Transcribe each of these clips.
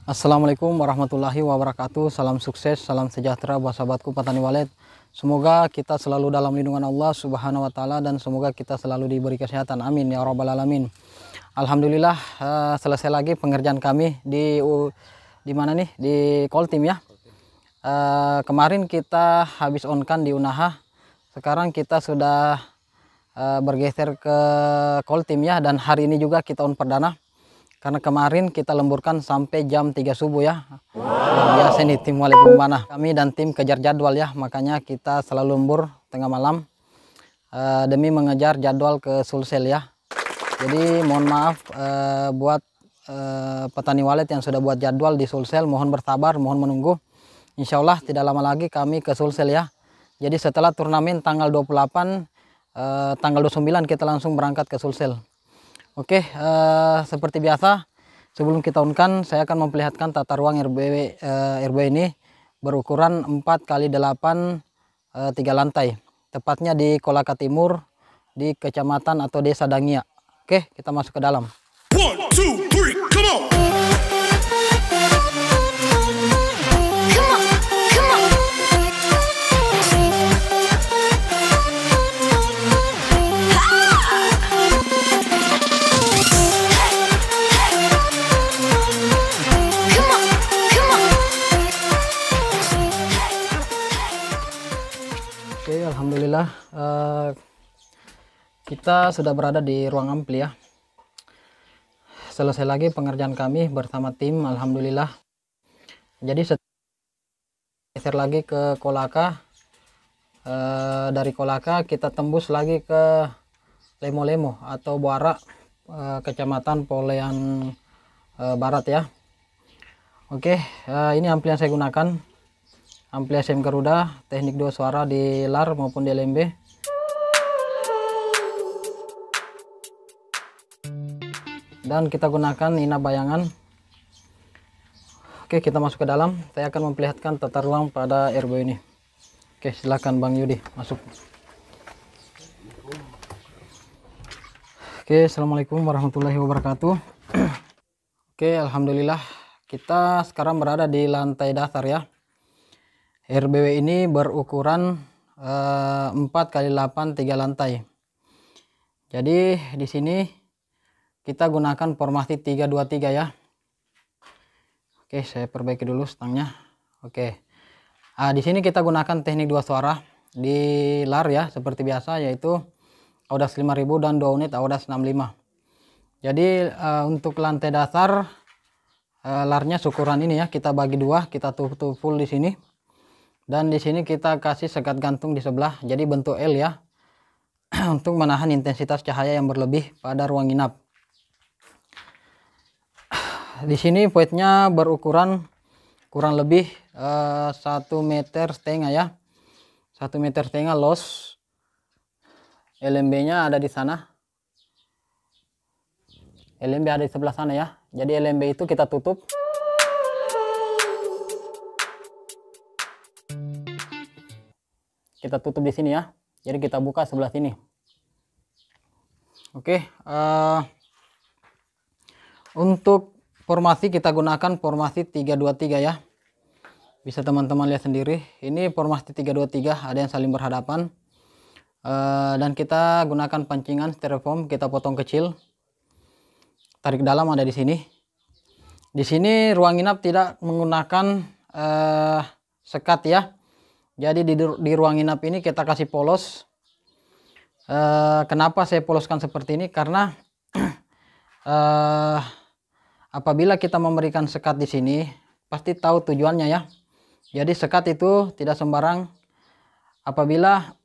Assalamualaikum warahmatullahi wabarakatuh. Salam sukses, salam sejahtera buat sahabatku petani walet. Semoga kita selalu dalam lindungan Allah Subhanahu wa taala dan semoga kita selalu diberi kesehatan. Amin ya rabbal alamin. Alhamdulillah selesai lagi pengerjaan kami di mana nih? Di Koltim ya. Kemarin kita habis on kan di Unaha. Sekarang kita sudah bergeser ke Koltim ya, dan hari ini juga kita on perdana. Karena kemarin kita lemburkan sampai jam 3 subuh ya. Biasa nih tim walet Bumbana. Kami dan tim kejar jadwal ya, makanya kita selalu lembur tengah malam demi mengejar jadwal ke Sulsel ya. Jadi mohon maaf buat petani walet yang sudah buat jadwal di Sulsel, mohon bersabar, mohon menunggu. Insya Allah tidak lama lagi kami ke Sulsel ya. Jadi setelah turnamen tanggal 28, tanggal 29 kita langsung berangkat ke Sulsel. Oke, seperti biasa sebelum kita unkan saya akan memperlihatkan tata ruang RW ini berukuran 4x8 3 lantai, tepatnya di Kolaka Timur di kecamatan atau desa Dangia. Oke, kita masuk ke dalam. 1, 2, 3, come on. Oke, alhamdulillah kita sudah berada di ruang ampli ya. Selesai lagi pengerjaan kami bersama tim, alhamdulillah. Jadi geser lagi ke Kolaka. Dari Kolaka kita tembus lagi ke Lemo-Lemo atau Buara, kecamatan Polean Barat ya. Oke, ini ampli yang saya gunakan. Ampli SM Garuda, teknik 2 suara di LAR maupun di LMB. Dan kita gunakan ina bayangan. Oke, kita masuk ke dalam. Saya akan memperlihatkan tata ruang pada RW ini. Oke, silakan Bang Yudi masuk. Oke, assalamualaikum warahmatullahi wabarakatuh. Oke, alhamdulillah kita sekarang berada di lantai dasar ya. RBW ini berukuran 4x8 3 lantai. Jadi di sini kita gunakan formasi 3-2-3 ya. Oke, saya perbaiki dulu stangnya. Oke. Di sini kita gunakan teknik 2 suara di LAR ya, seperti biasa, yaitu Audax 5000 dan 2 unit Audax 65. Jadi untuk lantai dasar LAR-nya syukuran ini ya, kita bagi 2, kita tutup full di sini. Dan di sini kita kasih sekat gantung di sebelah, jadi bentuk L ya, untuk menahan intensitas cahaya yang berlebih pada ruang inap. Di sini voidnya berukuran kurang lebih 1,5 meter ya, 1,5 meter los. LMB-nya ada di sana, LMB ada di sebelah sana ya. Jadi LMB itu kita tutup. Kita tutup di sini ya, jadi kita buka sebelah sini. Oke, untuk formasi kita gunakan formasi 3-2-3 ya. Bisa teman-teman lihat sendiri, ini formasi 3-2-3, ada yang saling berhadapan. Dan kita gunakan pancingan styrofoam, kita potong kecil, tarik dalam ada di sini. Di sini ruang inap tidak menggunakan sekat ya. Jadi di ruang inap ini kita kasih polos. Kenapa saya poloskan seperti ini? Karena apabila kita memberikan sekat di sini, pasti tahu tujuannya ya. Jadi sekat itu tidak sembarang. Apabila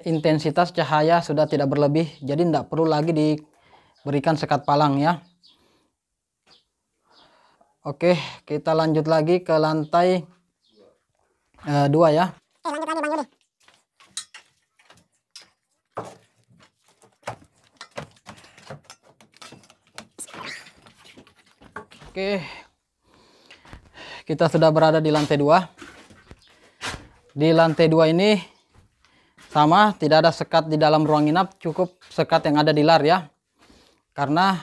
intensitas cahaya sudah tidak berlebih, jadi tidak perlu lagi diberikan sekat palang ya. Oke, kita lanjut lagi ke lantai 2 ya. Lanjut lagi Bang Yudi. Oke, kita sudah berada di lantai 2. Di lantai 2 ini sama, tidak ada sekat di dalam ruang inap, cukup sekat yang ada di LAR ya. Karena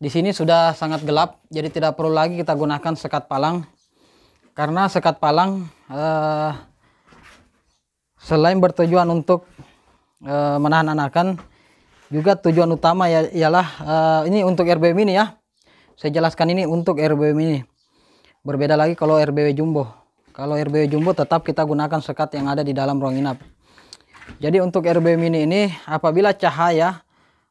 Di sini sudah sangat gelap, jadi tidak perlu lagi kita gunakan sekat palang. Karena sekat palang selain bertujuan untuk menahan anakan, juga tujuan utama ialah ini untuk RBW mini ya. Saya jelaskan ini untuk RBW mini. Berbeda lagi kalau RBW jumbo. Kalau RBW jumbo tetap kita gunakan sekat yang ada di dalam ruang inap. Jadi untuk RBW mini ini apabila cahaya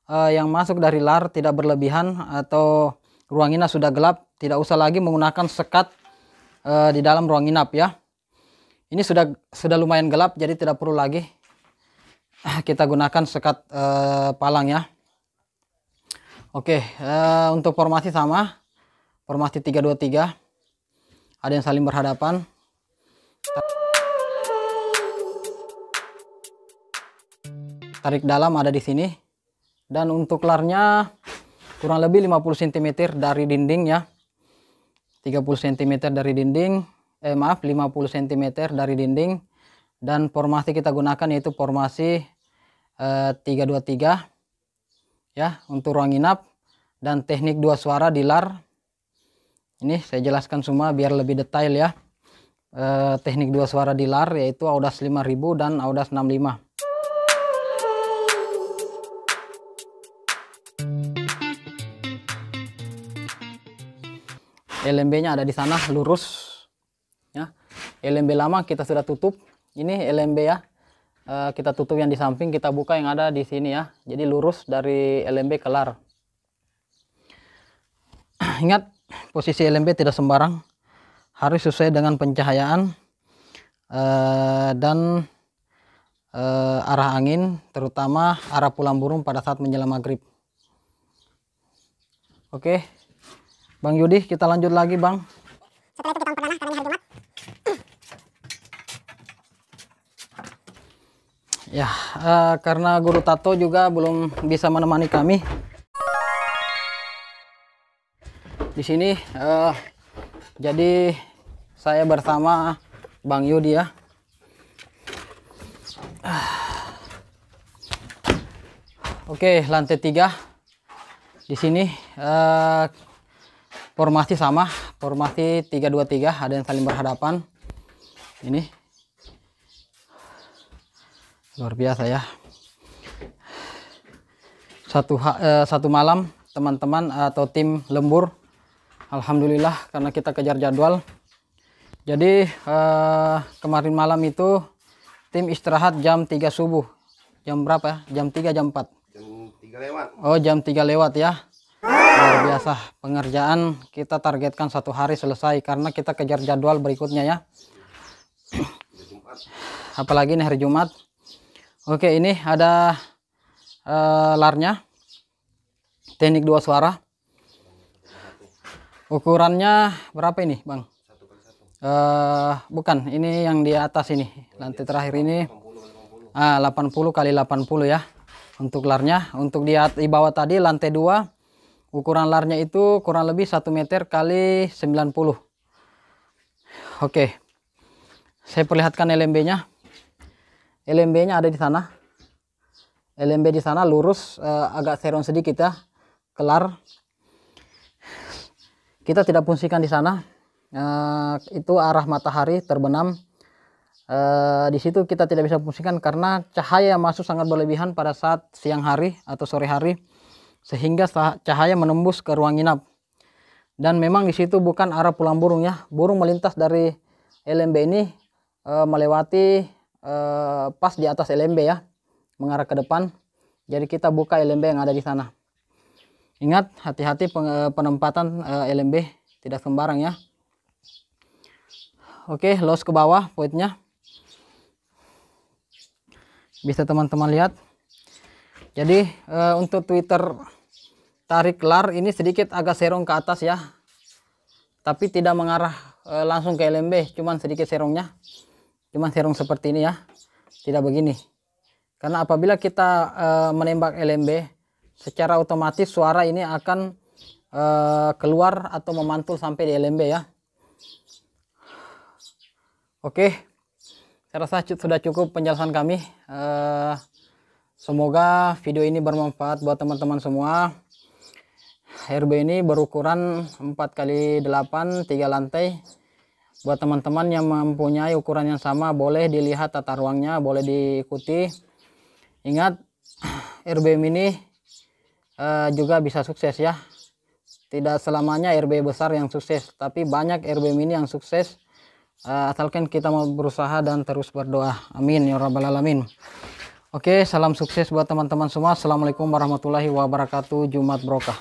yang masuk dari LAR tidak berlebihan atau ruang inap sudah gelap, tidak usah lagi menggunakan sekat di dalam ruang inap ya. Ini sudah lumayan gelap, jadi tidak perlu lagi kita gunakan sekat palang ya. Oke, untuk formasi sama, formasi 3-2-3, ada yang saling berhadapan. Tarik dalam ada di sini. Dan untuk larnya kurang lebih 50 cm dari dinding ya. 30 cm dari dinding, 50 cm dari dinding. Dan formasi kita gunakan yaitu formasi 3-2-3 ya untuk ruang inap, dan teknik 2 suara di LAR. Ini saya jelaskan semua biar lebih detail ya. Teknik 2 suara di LAR yaitu Audas 5000 dan Audas 65. LMB-nya ada di sana lurus ya. LMB lama kita sudah tutup. Ini LMB ya. Kita tutup yang di samping, kita buka yang ada di sini ya. Jadi lurus dari LMB ke LAR. Ingat, posisi LMB tidak sembarang. Harus sesuai dengan pencahayaan dan arah angin, terutama arah pulang burung pada saat menjelang maghrib. Oke. Bang Yudi, kita lanjut lagi Bang. Setelah itu kita memperdanah karena ini hari Jumat. Ya, karena Guru Tato juga belum bisa menemani kami di sini, jadi saya bersama Bang Yudi ya. Oke, lantai 3 di sini. Formasi sama, formasi 3-2-3, ada yang saling berhadapan. Ini luar biasa ya. Satu malam teman-teman atau tim lembur, alhamdulillah karena kita kejar jadwal. Jadi kemarin malam itu tim istirahat jam 3 subuh. Jam berapa ya? Jam 3, jam 4? Jam 3 lewat. Oh, jam 3 lewat ya. Luar biasa, pengerjaan kita targetkan 1 hari selesai karena kita kejar jadwal berikutnya ya. Apalagi ini hari Jumat. Oke, ini ada larnya, teknik 2 suara. Ukurannya berapa ini Bang? 1x1. Bukan, ini yang di atas ini, lantai terakhir ini 80 kali 80 ya untuk larnya. Untuk di bawah tadi lantai 2, ukuran larnya itu kurang lebih 1 meter kali 90. Oke, saya perlihatkan LMB-nya. LMB-nya ada di sana. LMB di sana lurus, agak serong sedikit ya, kelar. Kita tidak fungsikan di sana. Itu arah matahari terbenam. Di situ kita tidak bisa fungsikan karena cahaya yang masuk sangat berlebihan pada saat siang hari atau sore hari, sehingga cahaya menembus ke ruang inap. Dan memang di situ bukan arah pulang burung ya. Burung melintas dari LMB ini melewati pas di atas LMB ya, mengarah ke depan. Jadi kita buka LMB yang ada di sana. Ingat, hati-hati penempatan LMB, tidak sembarang ya. Oke, los ke bawah pointnya. Bisa teman-teman lihat. Jadi untuk Twitter tarik LAR ini sedikit agak serong ke atas ya, tapi tidak mengarah langsung ke LMB, cuman sedikit serongnya, cuman serong seperti ini ya, tidak begini. Karena apabila kita menembak LMB, secara otomatis suara ini akan keluar atau memantul sampai di LMB ya. Oke, saya rasa sudah cukup penjelasan kami. Semoga video ini bermanfaat buat teman-teman semua. RB ini berukuran 4x8 3 lantai. Buat teman-teman yang mempunyai ukuran yang sama, boleh dilihat tata ruangnya, boleh diikuti. Ingat, RB mini juga bisa sukses ya. Tidak selamanya RB besar yang sukses, tapi banyak RB mini yang sukses, asalkan kita mau berusaha dan terus berdoa. Amin ya rabbal alamin. Oke, salam sukses buat teman-teman semua. Assalamualaikum warahmatullahi wabarakatuh. Jumat Barokah.